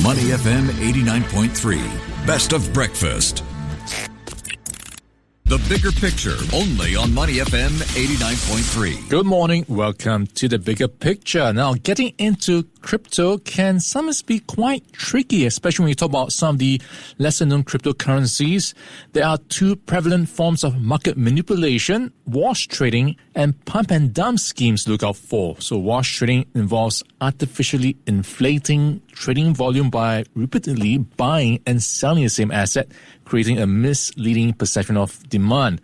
Money FM 89.3. Best of breakfast. The Bigger Picture, only on Money FM 89.3. Good morning. Welcome to The Bigger Picture. Now, getting into crypto can sometimes be quite tricky, especially when you talk about some of the lesser-known cryptocurrencies. There are two prevalent forms of market manipulation: wash trading and pump-and-dump schemes to look out for. So wash trading involves artificially inflating trading volume by repeatedly buying and selling the same asset, creating a misleading perception of demand.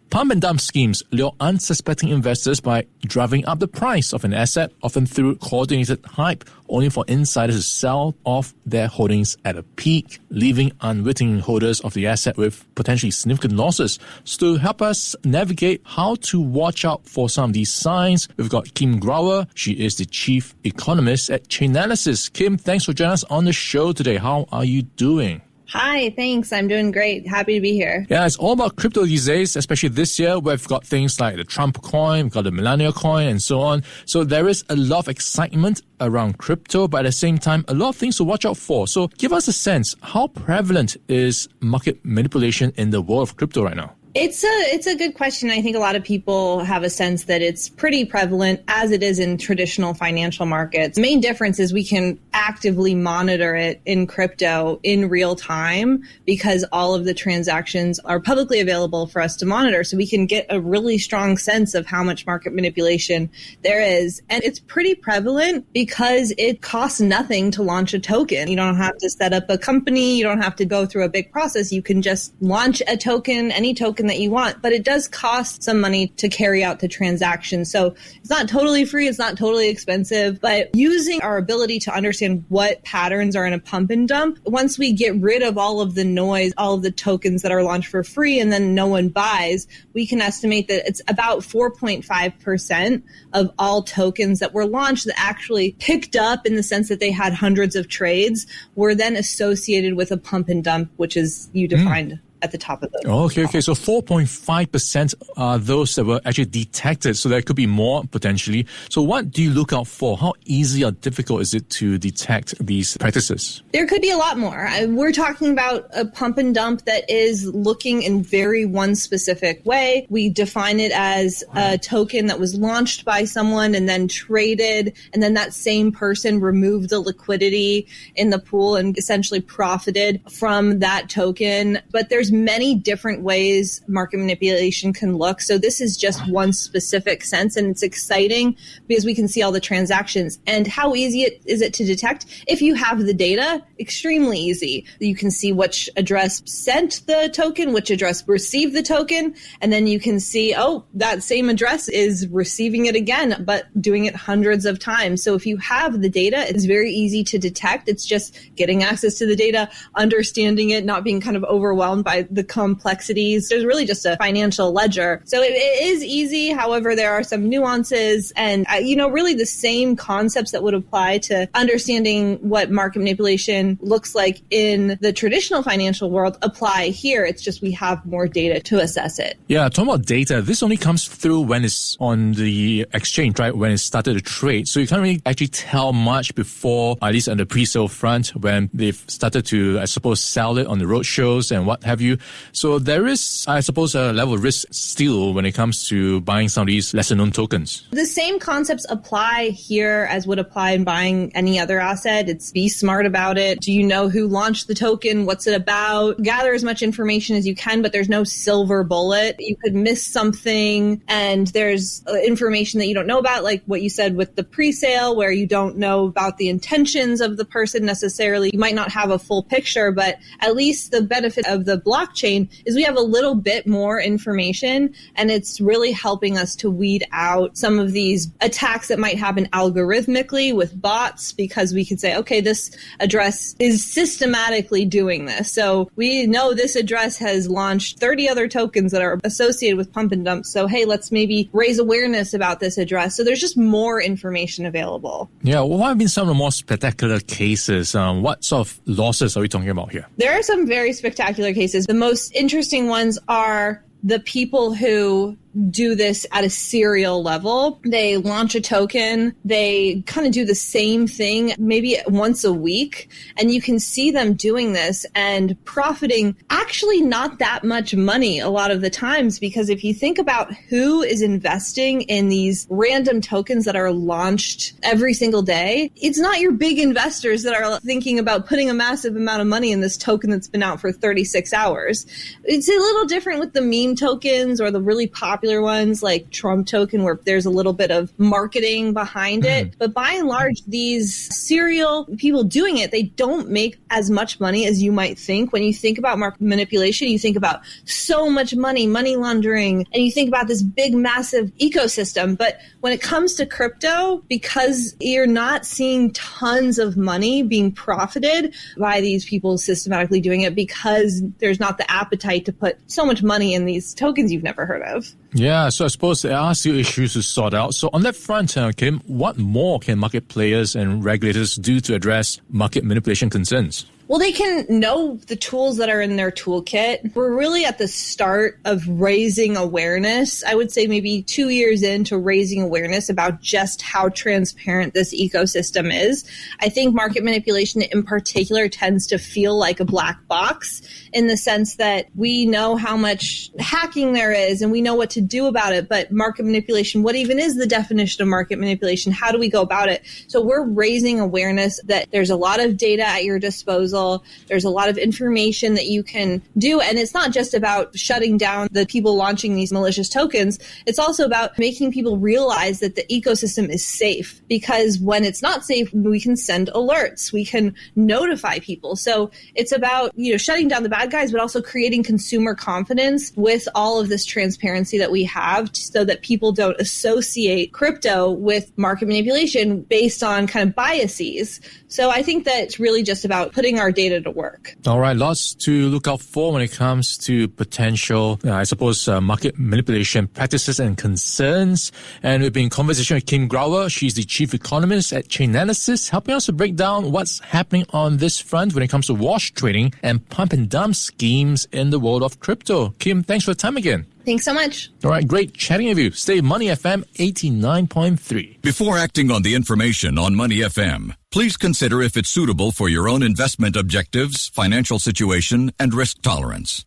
Pump-and-dump schemes lure unsuspecting investors by driving up the price of an asset, often through coordinated hype, only for insiders to sell off their holdings at a peak, leaving unwitting holders of the asset with potentially significant losses. So to help us navigate how to watch out for some of these signs, we've got Kim Grauer. She is the chief economist at Chainalysis. Kim, thanks for joining us on the show today. How are you doing? Hi, thanks. I'm doing great. Happy to be here. Yeah, it's all about crypto these days, especially this year. We've got things like the Trump coin, we've got the Millennial coin, and so on. So there is a lot of excitement around crypto, but at the same time, a lot of things to watch out for. So give us a sense, how prevalent is market manipulation in the world of crypto right now? It's a good question. I think a lot of people have a sense that it's pretty prevalent, as it is in traditional financial markets. The main difference is we can actively monitor it in crypto in real time because all of the transactions are publicly available for us to monitor. So we can get a really strong sense of how much market manipulation there is. And it's pretty prevalent because it costs nothing to launch a token. You don't have to set up a company. You don't have to go through a big process. You can just launch a token, any token that you want, but it does cost some money to carry out the transaction. So it's not totally free. It's not totally expensive, but using our ability to understand what patterns are in a pump and dump, once we get rid of all of the noise, all of the tokens that are launched for free and then no one buys, we can estimate that it's about 4.5% of all tokens that were launched that actually picked up in the sense that they had hundreds of trades were then associated with a pump and dump, which is you defined at the top of the Okay. So 4.5% are those that were actually detected. So there could be more potentially. So what do you look out for? How easy or difficult is it to detect these practices? There could be a lot more. We're talking about a pump and dump that is looking in very one specific way. We define it as a token that was launched by someone and then traded, and then that same person removed the liquidity in the pool and essentially profited from that token. But there's many different ways market manipulation can look. So this is just one specific sense, and it's exciting because we can see all the transactions. And how easy is it to detect? If you have the data, extremely easy. You can see which address sent the token, which address received the token, and then you can see, oh, that same address is receiving it again, but doing it hundreds of times. So if you have the data, it's very easy to detect. It's just getting access to the data, understanding it, not being kind of overwhelmed by the complexities. There's really just a financial ledger. So it is easy. However, there are some nuances and, really the same concepts that would apply to understanding what market manipulation looks like in the traditional financial world apply here. It's just we have more data to assess it. Yeah, talking about data, this only comes through when it's on the exchange, right? When it started to trade. So you can't really actually tell much before, at least on the pre-sale front, when they've started to, I suppose, sell it on the road shows and what have you. So there is, I suppose, a level of risk still when it comes to buying some of these lesser-known tokens. The same concepts apply here as would apply in buying any other asset. It's be smart about it. Do you know who launched the token? What's it about? Gather as much information as you can, but there's no silver bullet. You could miss something, and there's information that you don't know about, like what you said with the pre-sale, where you don't know about the intentions of the person necessarily. You might not have a full picture, but at least the benefit of the blockchain is we have a little bit more information, and it's really helping us to weed out some of these attacks that might happen algorithmically with bots, because we can say, okay, this address is systematically doing this. So we know this address has launched 30 other tokens that are associated with pump and dump. So, hey, let's maybe raise awareness about this address. So there's just more information available. Yeah, well, what have been some of the more spectacular cases? What sort of losses are we talking about here? There are some very spectacular cases. The most interesting ones are the people who do this at a serial level. They launch a token. They kind of do the same thing maybe once a week. And you can see them doing this and profiting actually not that much money a lot of the times, because if you think about who is investing in these random tokens that are launched every single day, it's not your big investors that are thinking about putting a massive amount of money in this token that's been out for 36 hours. It's a little different with the meme tokens or the really popular ones like Trump token, where there's a little bit of marketing behind it. But by and large, these serial people doing it, they don't make as much money as you might think. When you think about market manipulation, you think about so much money laundering, and you think about this big, massive ecosystem. But when it comes to crypto, because you're not seeing tons of money being profited by these people systematically doing it, because there's not the appetite to put so much money in these tokens you've never heard of. Yeah, so I suppose there are still issues to sort out. So on that front, Kim, what more can market players and regulators do to address market manipulation concerns? Well, they can know the tools that are in their toolkit. We're really at the start of raising awareness. I would say maybe 2 years into raising awareness about just how transparent this ecosystem is. I think market manipulation in particular tends to feel like a black box, in the sense that we know how much hacking there is and we know what to do about it. But market manipulation, what even is the definition of market manipulation? How do we go about it? So we're raising awareness that there's a lot of data at your disposal. There's a lot of information that you can do. And it's not just about shutting down the people launching these malicious tokens. It's also about making people realize that the ecosystem is safe, because when it's not safe, we can send alerts. We can notify people. So it's about, shutting down the bad guys, but also creating consumer confidence with all of this transparency that we have, so that people don't associate crypto with market manipulation based on kind of biases. So I think that it's really just about putting our data to work. All right, lots to look out for when it comes to potential, market manipulation practices and concerns. And we've been in conversation with Kim Grauer. She's the chief economist at Chainalysis, helping us to break down what's happening on this front when it comes to wash trading and pump and dump schemes in the world of crypto. Kim, thanks for the time again. Thanks so much. All right, great chatting with you. Stay Money FM 89.3. Before acting on the information on Money FM, please consider if it's suitable for your own investment objectives, financial situation, and risk tolerance.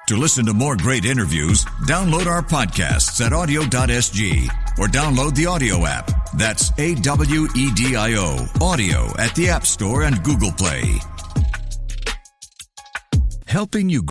To listen to more great interviews, download our podcasts at audio.sg or download the audio app. That's AWEDIO, audio at the App Store and Google Play. Helping you